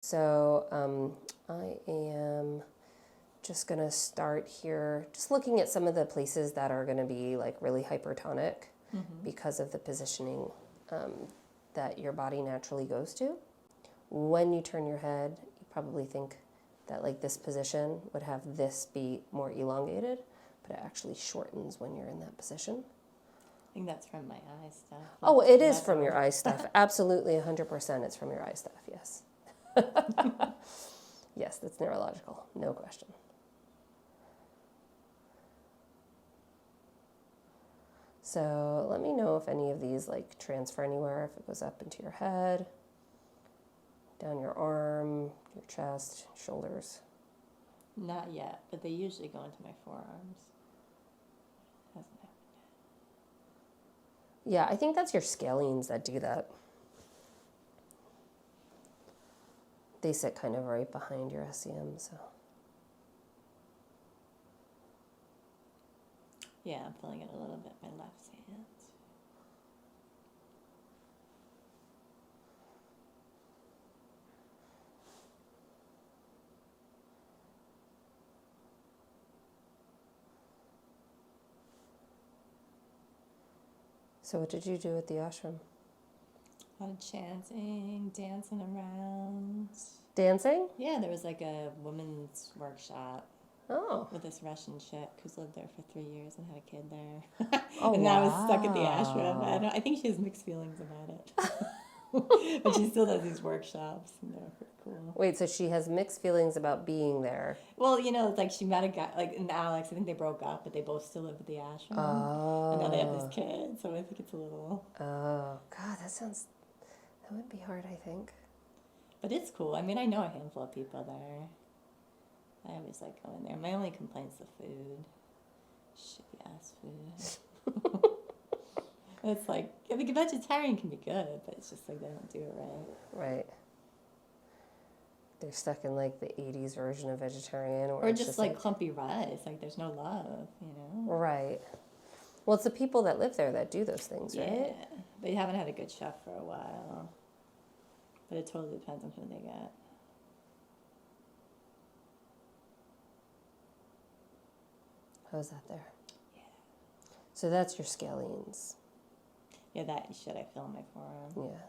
So I am just going to start here, just looking at some of the places that are going to be like really hypertonic because of the positioning that your body naturally goes to. When you turn your head, you probably think that like this position would have this be more elongated, but it actually shortens when you're in that position. I think that's from my eye stuff. Oh, it is from your eye stuff. Absolutely, 100% it's from your eye stuff, yes. Yes, that's neurological, no question. So let me know if any of these like transfer anywhere, if it goes up into your head, down your arm, your chest, shoulders. Not yet, but they usually go into my forearms. Hasn't happened yet. Yeah, I think that's your scalenes that do that. They sit kind of right behind your SCM, so. Yeah, I'm feeling it a little bit in my left hand. So what did you do at the ashram? A lot of chanting, dancing around. Dancing? Yeah, there was like a women's workshop Oh. with this Russian chick who's lived there for 3 years and had a kid there. Oh, and now I was stuck at the wow. ashram. I think she has mixed feelings about it. But she still does these workshops, and they're pretty cool. Wait, so she has mixed feelings about being there. Well, you know, it's like she met a guy, like, and Alex, I think they broke up, but they both still live at the ashram. Oh. And now they have this kid, so I think it's a little... Oh, God, that would be hard, I think. But it's cool. I mean, I know a handful of people there. I always like going there. My only complaint's the food. Shitty ass food. It's like, I think a vegetarian can be good, but it's just like they don't do it right. Right. They're stuck in like the 80s version of vegetarian. Or just like clumpy rice. Like there's no love, you know? Right. Well, it's the people that live there that do those things, Yeah. right? They haven't had a good chef for a while. But it totally depends on who they get. How's that there? Yeah. So that's your scalenes. Yeah, that shit I feel in my forearm. Yeah.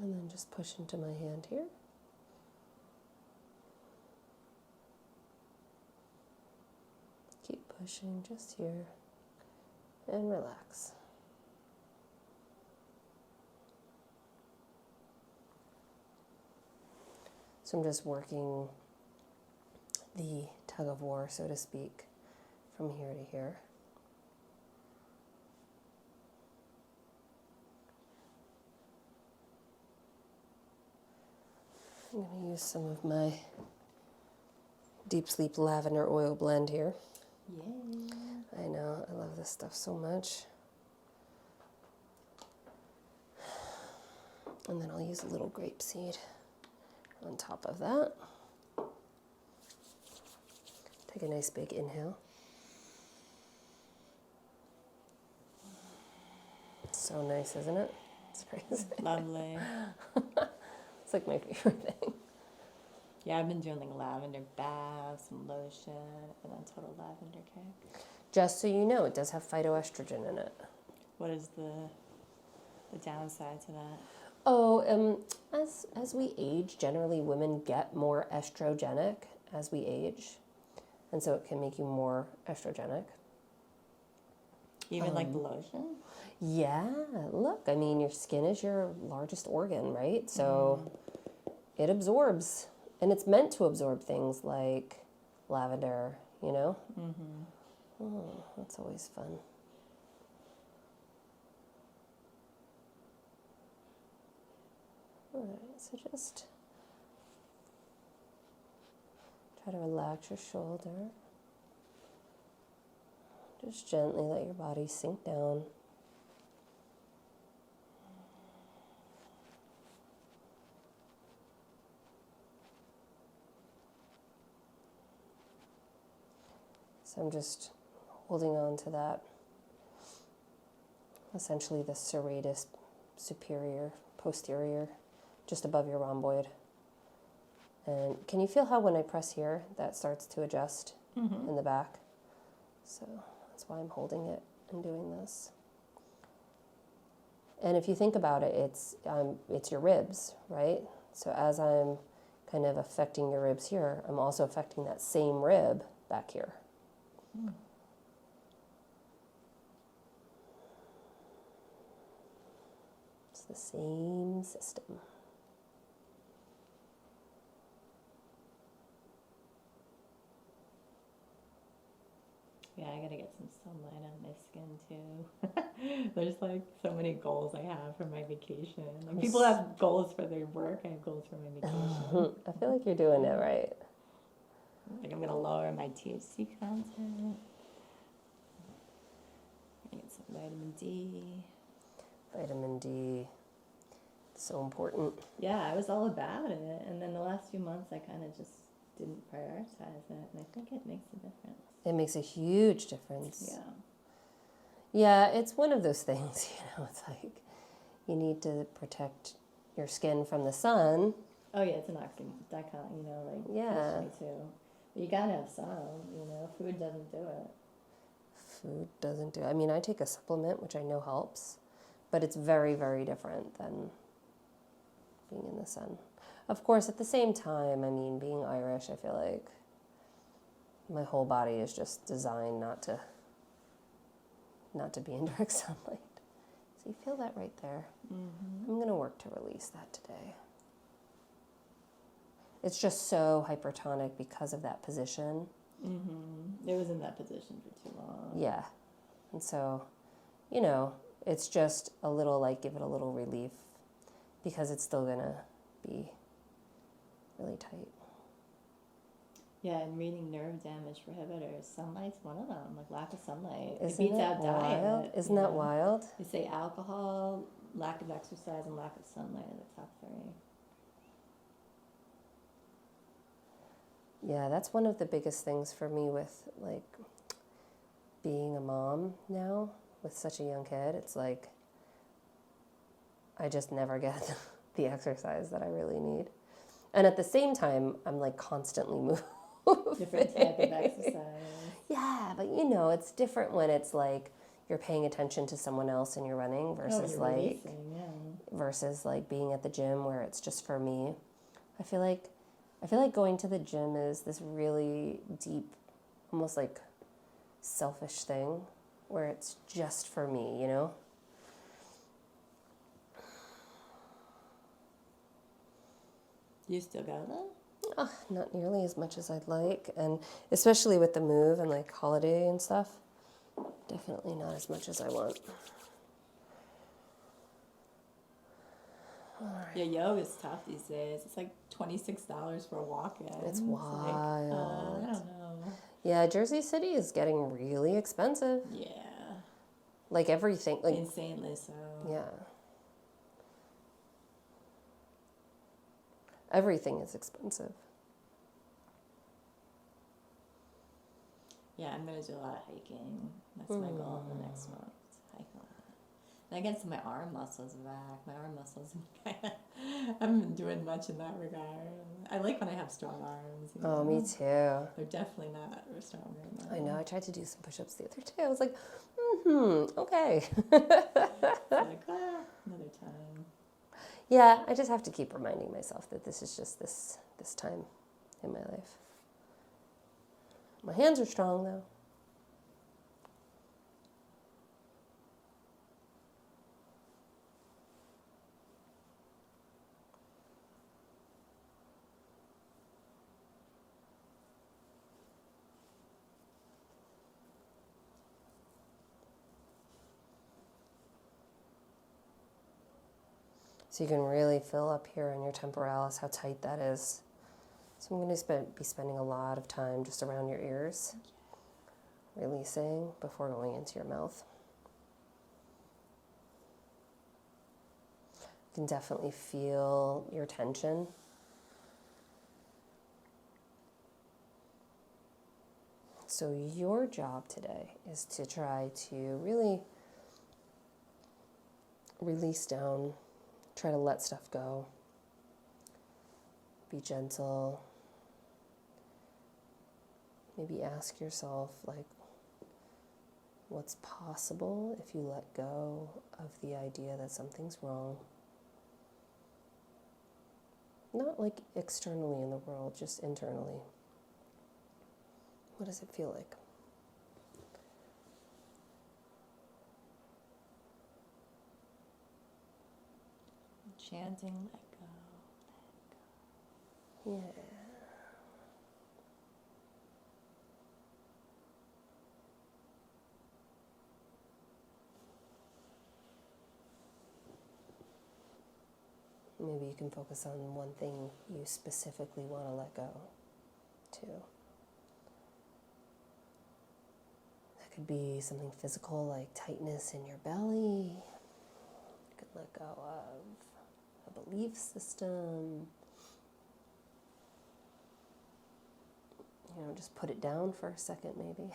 And then just push into my hand here. Keep pushing just here. And relax. So I'm just working the tug of war, so to speak, from here to here. I'm going to use some of my Deep Sleep lavender oil blend here. Yeah. I know, I love this stuff so much. And then I'll use a little grapeseed on top of that. Take a nice big inhale. So nice, isn't it? It's crazy. Lovely. It's like my favorite thing. Yeah, I've been doing like lavender baths and lotion and then total lavender care. Just so you know, it does have phytoestrogen in it. What is the downside to that? Oh, as we age, generally women get more estrogenic as we age. And so it can make you more estrogenic. Even like the lotion? Yeah, look, I mean, your skin is your largest organ, right? So it absorbs, and it's meant to absorb things like lavender, you know? Oh, that's always fun. All right, so just try to relax your shoulder. Just gently let your body sink down. So I'm just holding on to that essentially the serratus superior, posterior, just above your rhomboid. And can you feel how when I press here, that starts to adjust in the back? So that's why I'm holding it and doing this. And if you think about it, it's your ribs, right? So as I'm kind of affecting your ribs here, I'm also affecting that same rib back here. It's the same system. Yeah, I gotta get some sunlight on my skin too. There's like so many goals I have for my vacation. Like people have goals for their work, I have goals for my vacation. I feel like you're doing it right. Like I'm gonna lower my THC content. Get some vitamin D. Vitamin D, so important. Yeah, I was all about it, and then the last few months I kind of just didn't prioritize it, and I think it makes a difference. It makes a huge difference. Yeah. Yeah, it's one of those things, it's like you need to protect your skin from the sun. Oh yeah, it's an oxymoron, like Yeah. me too. You gotta have sun, food doesn't do it. Food doesn't do it. I mean, I take a supplement, which I know helps, but it's very, very different than being in the sun. Of course, at the same time, I mean, being Irish, I feel like my whole body is just designed not to be in direct sunlight. So you feel that right there. Mm-hmm. I'm going to work to release that today. It's just so hypertonic because of that position. Mm-hmm. It was in that position for too long. Yeah. And so, it's just a little give it a little relief because it's still going to be really tight. Yeah, and reading nerve damage prohibitors, sunlight's one of them, like lack of sunlight. Isn't it beats it out wild? diet. Isn't that wild? They say alcohol, lack of exercise, and lack of sunlight are the top 3. Yeah, that's one of the biggest things for me with being a mom now with such a young kid. It's like I just never get the exercise that I really need. And at the same time, I'm constantly moving. Different type of exercise. Yeah, but it's different when it's you're paying attention to someone else and you're running versus versus being at the gym where it's just for me. I feel like going to the gym is this really deep, almost selfish thing where it's just for me, You still go then? Not nearly as much as I'd like, and especially with the move and holiday and stuff, definitely not as much as I want. Yeah, yoga's tough these days. It's $26 for a walk-in. It's wild. I don't know. Yeah, Jersey City is getting really expensive. Yeah. Everything. Insanely so. Yeah. Everything is expensive. Yeah, I'm going to do a lot of hiking. That's my goal for next month. Hike a lot. And I get some of my arm muscles back. My arm muscles, I haven't been doing much in that regard. I like when I have strong arms. Oh, me too. They're definitely not strong right now. I know. I tried to do some push-ups the other day. I was like, okay. Another time. Yeah, I just have to keep reminding myself that this is just this time in my life. My hands are strong, though. So you can really feel up here in your temporalis how tight that is. So I'm going to be spending a lot of time just around your ears, releasing before going into your mouth. You can definitely feel your tension. So your job today is to try to really release down, try to let stuff go. Be gentle. Maybe ask yourself, like, what's possible if you let go of the idea that something's wrong? Not like externally in the world, just internally. What does it feel like? Chanting, let go. Yeah. Maybe you can focus on one thing you specifically want to let go, too. That could be something physical, like tightness in your belly. You could let go of a belief system. You know, just put it down for a second, maybe.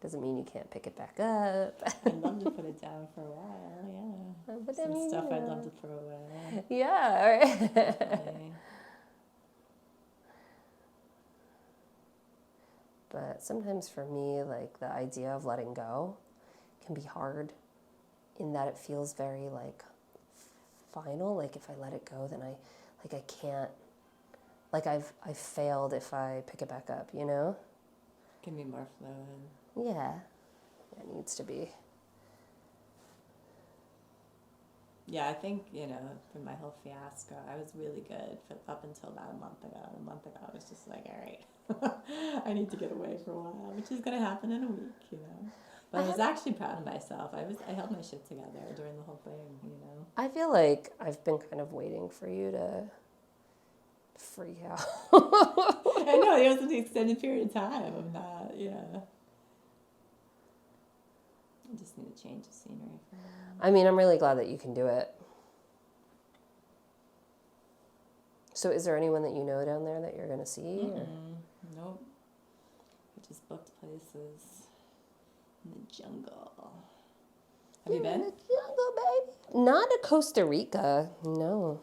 Doesn't mean you can't pick it back up. I'd love to put it down for a while, yeah. But Some I mean, stuff you I'd know. love to throw away. Yeah, all right. Definitely. But sometimes for me, like the idea of letting go can be hard in that it feels very like final. Like if I let it go, then I can't, like I've failed if I pick it back up, you know? Can be more fluid. Yeah, it needs to be. Yeah, I think, for my whole fiasco, I was really good up until about a month ago. A month ago, I was just like, all right, I need to get away for a while, which is going to happen in a week, But I was actually proud of myself. I held my shit together during the whole thing, I feel like I've been kind of waiting for you to freak out. I know, it was an extended period of time of not, I just need to change the scenery for now. I mean, I'm really glad that you can do it. So is there anyone that you know down there that you're going to see? Or? Nope. We just booked places in the jungle. Have you been? In the jungle, baby. Not to Costa Rica, no.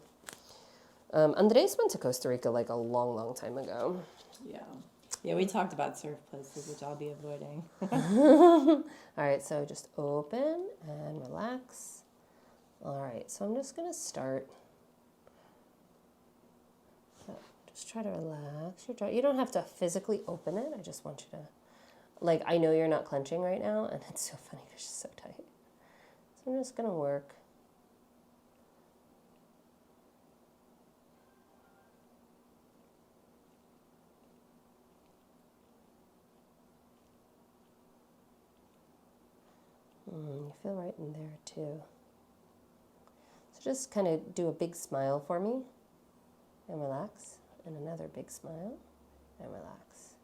Andres went to Costa Rica like a long, long time ago. Yeah. Yeah, we talked about surf places, which I'll be avoiding. All right, so just open and relax. All right, so I'm just going to start. So just try to relax your jaw. You don't have to physically open it. I just want you to, like, I know you're not clenching right now, and it's so funny because she's so tight. So I'm just going to work. You feel right in there too. So just kind of do a big smile for me and relax. And another big smile and relax.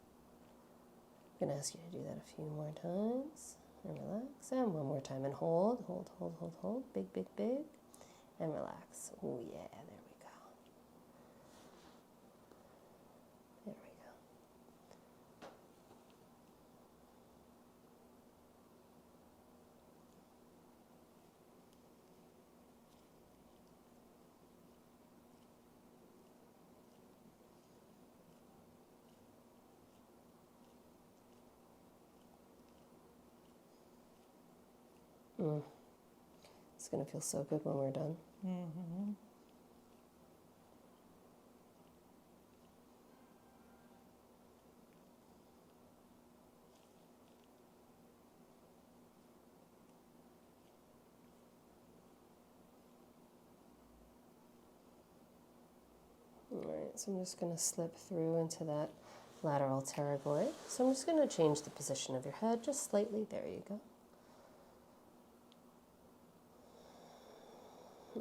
I'm going to ask you to do that a few more times. And relax. And one more time. And hold, hold, hold, hold, hold. Big, big, big. And relax. Oh yeah, there we go. There we go. It's going to feel so good when we're done. Mm-hmm. All right, so I'm just going to slip through into that lateral pterygoid. So I'm just going to change the position of your head just slightly. There you go.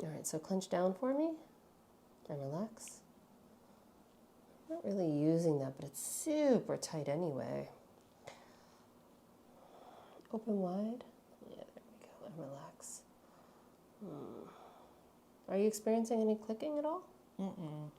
All right, so clench down for me and relax. I'm not really using that, but it's super tight anyway. Open wide. Yeah, there we go, and relax. Are you experiencing any clicking at all? Mm-mm.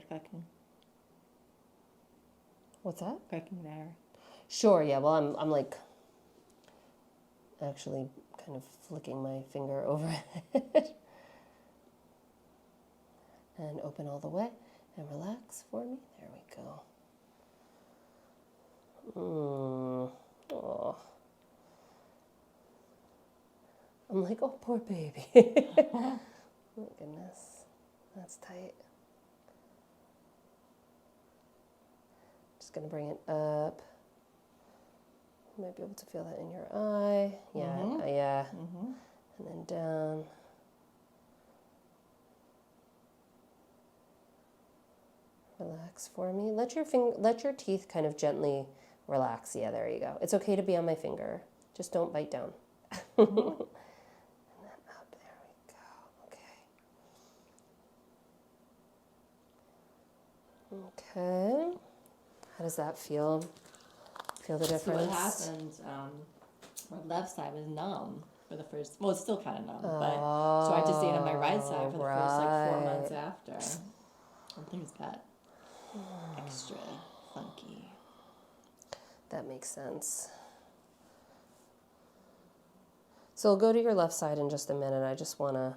fucking What's that? there. Sure, yeah. Well, I'm like actually kind of flicking my finger over it. And open all the way and relax for me. There we go. Oh. I'm like, oh, poor baby. My goodness. That's tight. Just going to bring it up. You might be able to feel that in your eye. Yeah, yeah. And then down. Relax for me. Let your teeth kind of gently relax. Yeah, there you go. It's okay to be on my finger. Just don't bite down. And then up. There we go. Okay. Okay. How does that feel? Feel the difference? So what happened? My left side was numb for the first. Well, it's still kind of numb, but so I just ate on my right side for the first like 4 months after. And things got extra funky. That makes sense. So we'll go to your left side in just a minute. I just want to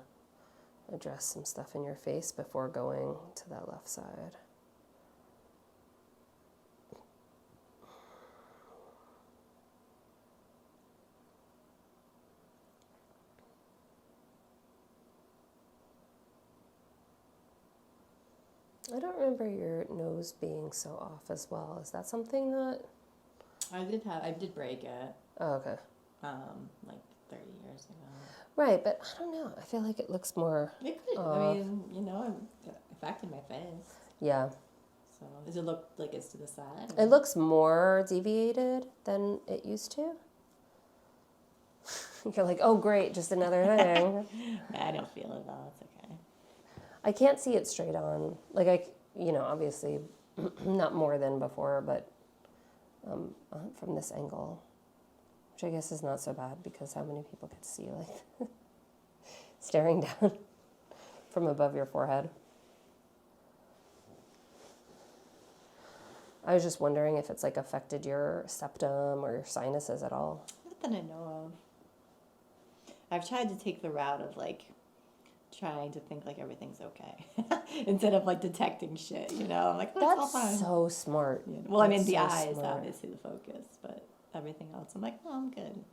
address some stuff in your face before going to that left side. I don't remember your nose being so off as well. Is that something that... I did break it. Oh, okay. Like 30 years ago. Right, but I don't know. I feel like it looks more... It could. I mean, it affected my face. Yeah. So does it look like it's to the side? It looks more deviated than it used to. You're like, oh, great, just another thing. I don't feel it though. It's okay. I can't see it straight on. Like, obviously not more than before, but from this angle, which I guess is not so bad because how many people could see like staring down from above your forehead? I was just wondering if it's like affected your septum or your sinuses at all. Not that I know of. I've tried to take the route of like trying to think like everything's okay instead of like detecting shit, I'm like, oh, it's all fine. That's so smart. Yeah. Well, I mean, the so eye is smart. obviously the focus, but everything else, I'm like, oh, I'm good.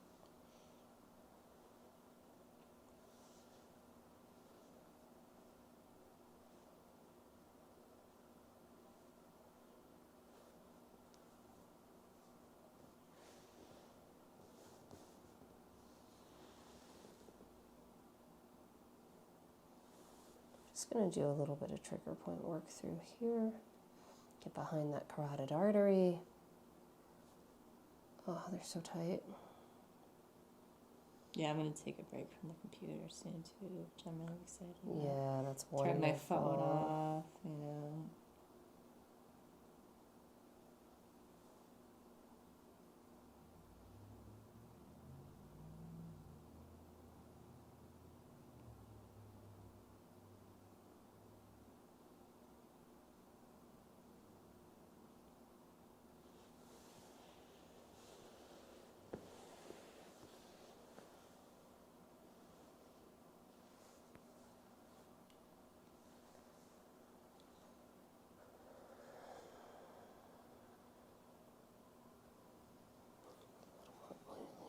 Just going to do a little bit of trigger point work through here. Get behind that carotid artery. Oh, they're so tight. Yeah, I'm going to take a break from the computer soon, too, which I'm really excited about. Yeah, that's wonderful. Turn my phone off,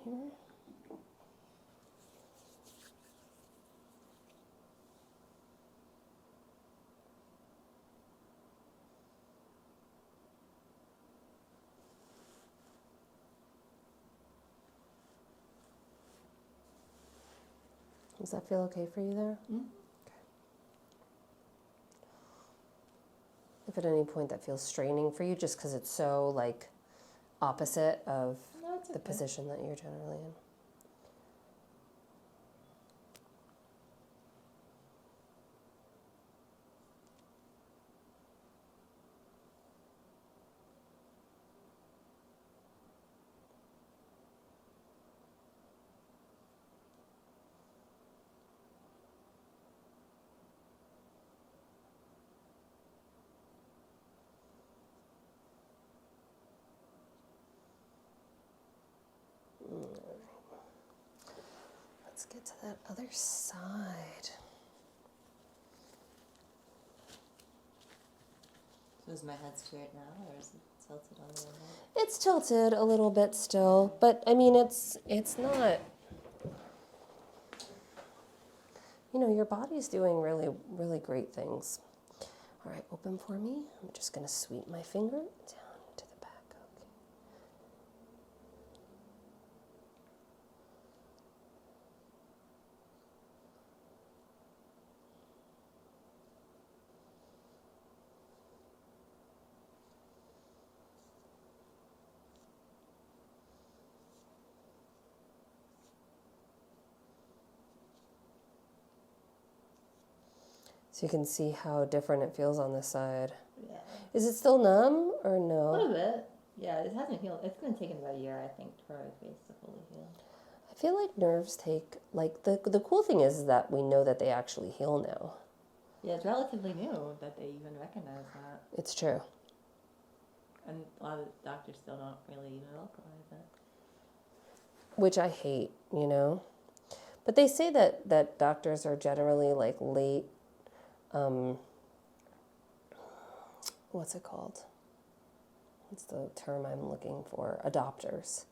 Here. Does that feel okay for you there? Mm-hmm. Okay. If at any point that feels straining for you, just because it's so like opposite of the position that you're generally in. get to that other side. So is my head straight now, or is it tilted a little bit? It's tilted a little bit still, but I mean, it's not, you know, your body's doing really, really great things. All right, open for me. I'm just going to sweep my finger down to the back. Okay. So you can see how different it feels on this side. Yeah. Is it still numb or A no? little bit. Yeah, it hasn't healed. It's going to take about a year, I think, for our face to fully heal. I feel like nerves take, like, the cool thing is that we know that they actually heal now. Yeah, it's relatively new that they even recognize that. It's true. And a lot of doctors still don't really even vocalize it. Which I hate, you know. But they say that doctors are generally like late, what's it called? What's the term I'm looking for? Adopters.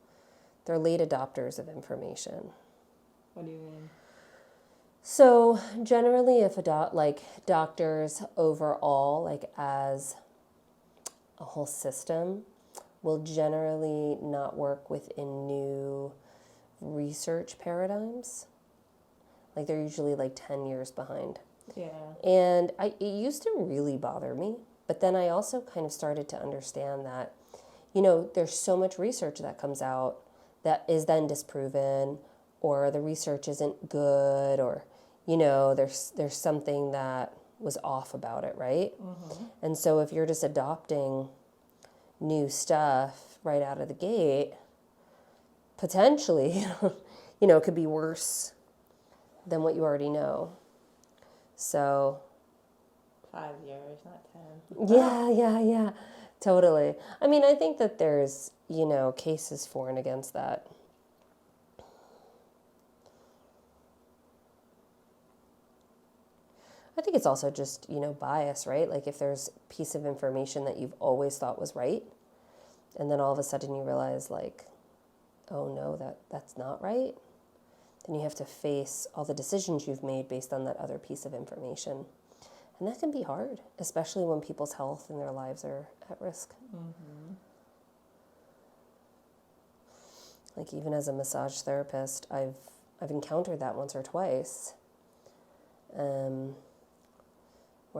They're late adopters of information. What do you mean? So generally, if doctors overall, like as a whole system, will generally not work within new research paradigms. Like they're usually like 10 years behind. Yeah. And it used to really bother me, but then I also kind of started to understand that, you know, there's so much research that comes out that is then disproven, or the research isn't good, or, you know, there's something that was off about it, right? Mm-hmm. And so if you're just adopting new stuff right out of the gate, potentially, you know, it could be worse than what you already know. So 5 years, not 10. yeah, totally. I mean, I think that there's, you know, cases for and against that. I think it's also just, you know, bias, right? Like if there's a piece of information that you've always thought was right, and then all of a sudden you realize like, oh no, that's not right, then you have to face all the decisions you've made based on that other piece of information. And that can be hard, especially when people's health and their lives are at risk. Mm-hmm. Like even as a massage therapist, I've encountered that once or twice, where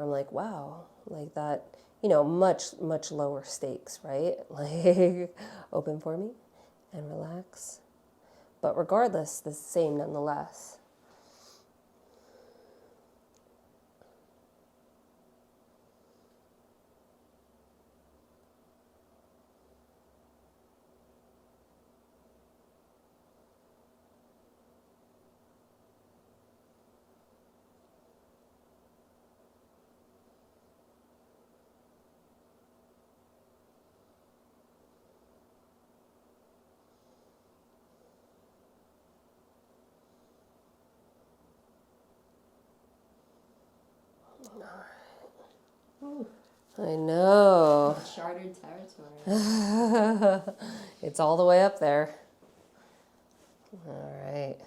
I'm like, wow, like that, you know, much lower stakes, right? Like open for me and relax. But regardless, the same nonetheless. Ooh, I know. uncharted territory. It's all the way up there. All right.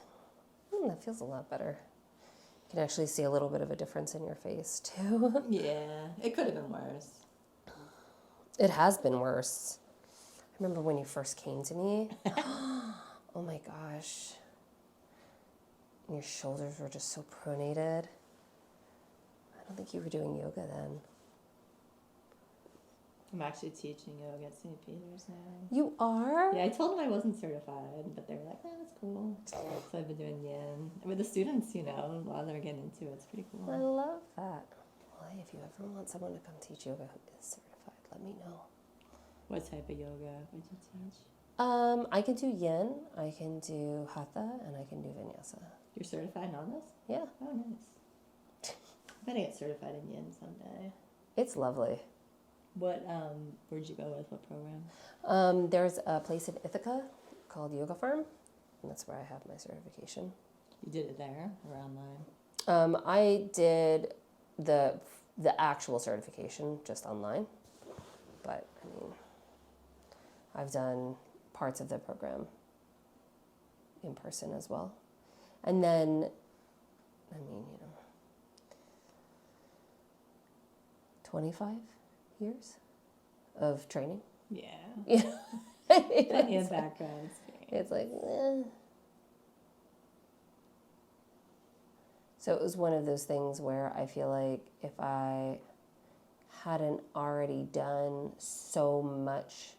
That feels a lot better. You can actually see a little bit of a difference in your face, too. Yeah, it could have been worse. It has been worse. I remember when you first came to me. Oh my gosh. Your shoulders were just so pronated. I don't think you were doing yoga then. I'm actually teaching yoga at St. Peter's now. You are? Yeah, I told them I wasn't certified, but they were like, oh, that's cool. So I've been doing yin. With the students, you know, a lot of them are getting into it. It's pretty cool. I love that. Well, hey, if you ever want someone to come teach yoga who is certified, let me know. What type of yoga would you teach? I can do yin, I can do hatha, and I can do vinyasa. You're certified in all this? Yeah, Oh, nice. I'm gonna get certified in yin someday. it's lovely. What, where'd you go with? What program? There's a place in Ithaca called Yoga Farm, and that's where I have my certification. You did it there or online? I did the actual certification just online, but I mean, I've done parts of the program in person as well. And then, I mean, 25 years of training. Yeah. Yeah. Plenty of background experience. It's like, eh. So it was one of those things where I feel like if I hadn't already done so much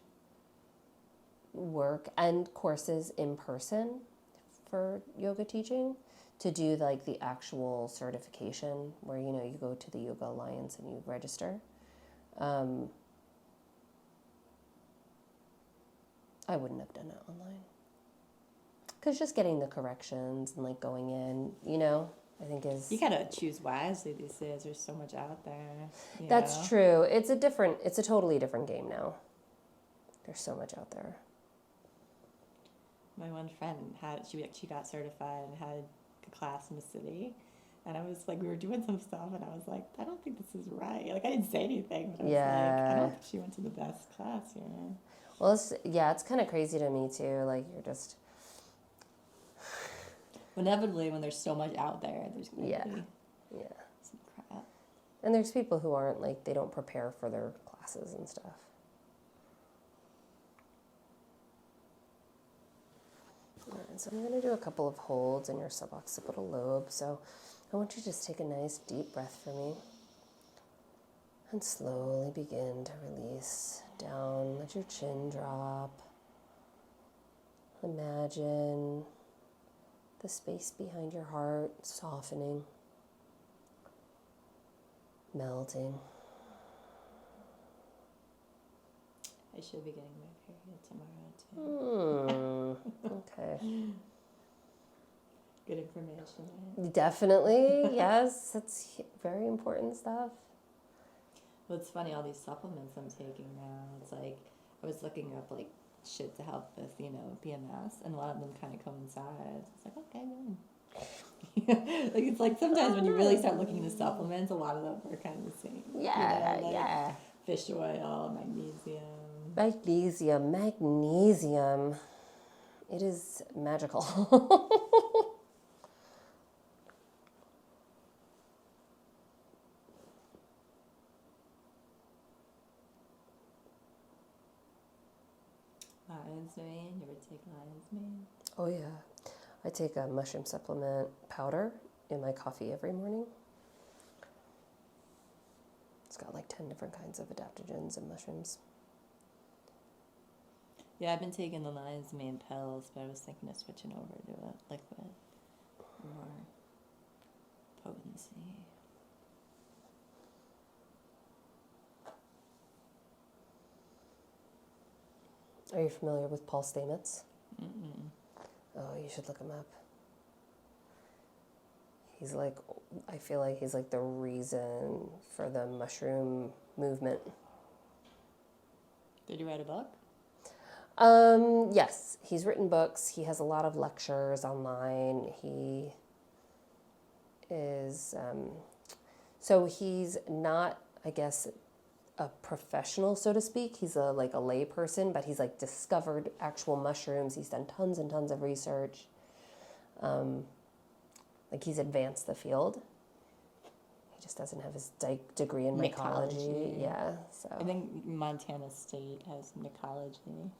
work and courses in person for yoga teaching, to do like the actual certification where you go to the Yoga Alliance and you register, I wouldn't have done it online, because just getting the corrections and like going in, I think is... You gotta choose wisely these days. There's so much out there. That's true. It's a totally different game now. There's so much out there. My one friend she got certified and had a class in the city, and I was like, we were doing some stuff, and I was like, I don't think this is right. Like, I didn't say anything, but I was like, I don't think she went to the best class here. Well, it's kind of crazy to me too. Like, you're just... Inevitably, when there's so much out there, there's going to be some crap. And there's people who aren't, like, they don't prepare for their classes and stuff. All right, so I'm going to do a couple of holds in your suboccipital lobe. So I want you to just take a nice deep breath for me. And slowly begin to release down. Let your chin drop. Imagine the space behind your heart softening, melting. I should be getting my period tomorrow, too. Okay. Good information, right? Definitely, yes. That's very important stuff. Well, it's funny, all these supplements I'm taking now, it's like, I was looking up, like, shit to help with, PMS, and a lot of them kind of coincide. It's like, okay, then. Like, it's like sometimes when you really start looking into supplements, a lot of them are kind of the same. Yeah. Fish oil, magnesium. Magnesium. It is magical. Lion's mane. You ever take lion's mane? Oh, yeah. I take a mushroom supplement powder in my coffee every morning. It's got like 10 different kinds of adaptogens and mushrooms. Yeah, I've been taking the lion's mane pills, but I was thinking of switching over to a liquid for more potency. Are you familiar with Paul Stamets? Mm-mm. Oh, you should look him up. He's like, I feel like he's like the reason for the mushroom movement. Did you write a book? Yes, he's written books. He has a lot of lectures online. He is, so he's not, I guess, a professional, so to speak. He's like a lay person, but he's like discovered actual mushrooms. He's done tons and tons of research. Like, he's advanced the field. He just doesn't have his degree in mycology. Yeah, so. I think Montana State has mycology.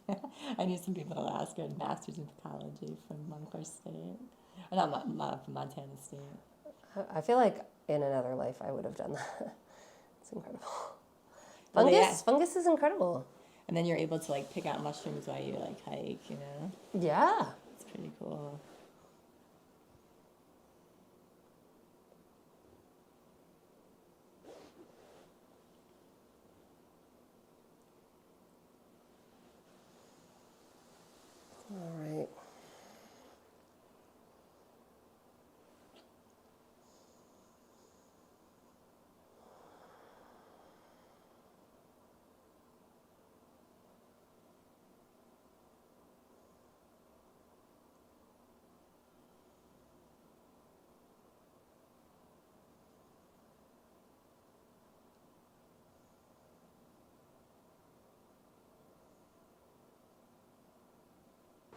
I knew some people that asked a master's in mycology from Montclair State. Not from Montana State. I feel like in another life I would have done that. It's incredible. Well, Fungus is incredible. And then you're able to like pick out mushrooms while you like hike, Yeah. It's pretty cool. All right.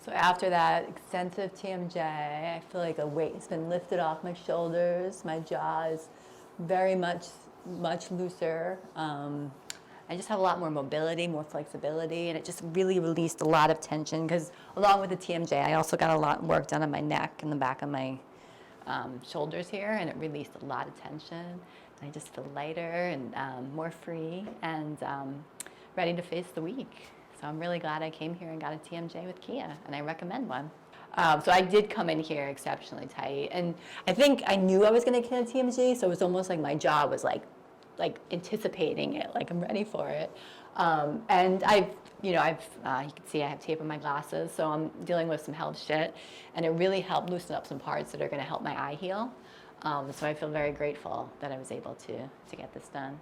So after that extensive TMJ, I feel like a weight has been lifted off my shoulders. My jaw is very much looser. I just have a lot more mobility, more flexibility, and it just really released a lot of tension because along with the TMJ, I also got a lot of work done on my neck and the back of my shoulders here, and it released a lot of tension. I just feel lighter and more free and ready to face the week. So I'm really glad I came here and got a TMJ with Kia, and I recommend one. So I did come in here exceptionally tight, and I think I knew I was going to get a TMJ, so it was almost like my jaw was like anticipating it, like I'm ready for it. And you can see I have tape on my glasses, so I'm dealing with some health shit, and it really helped loosen up some parts that are going to help my eye heal. So I feel very grateful that I was able to get this done.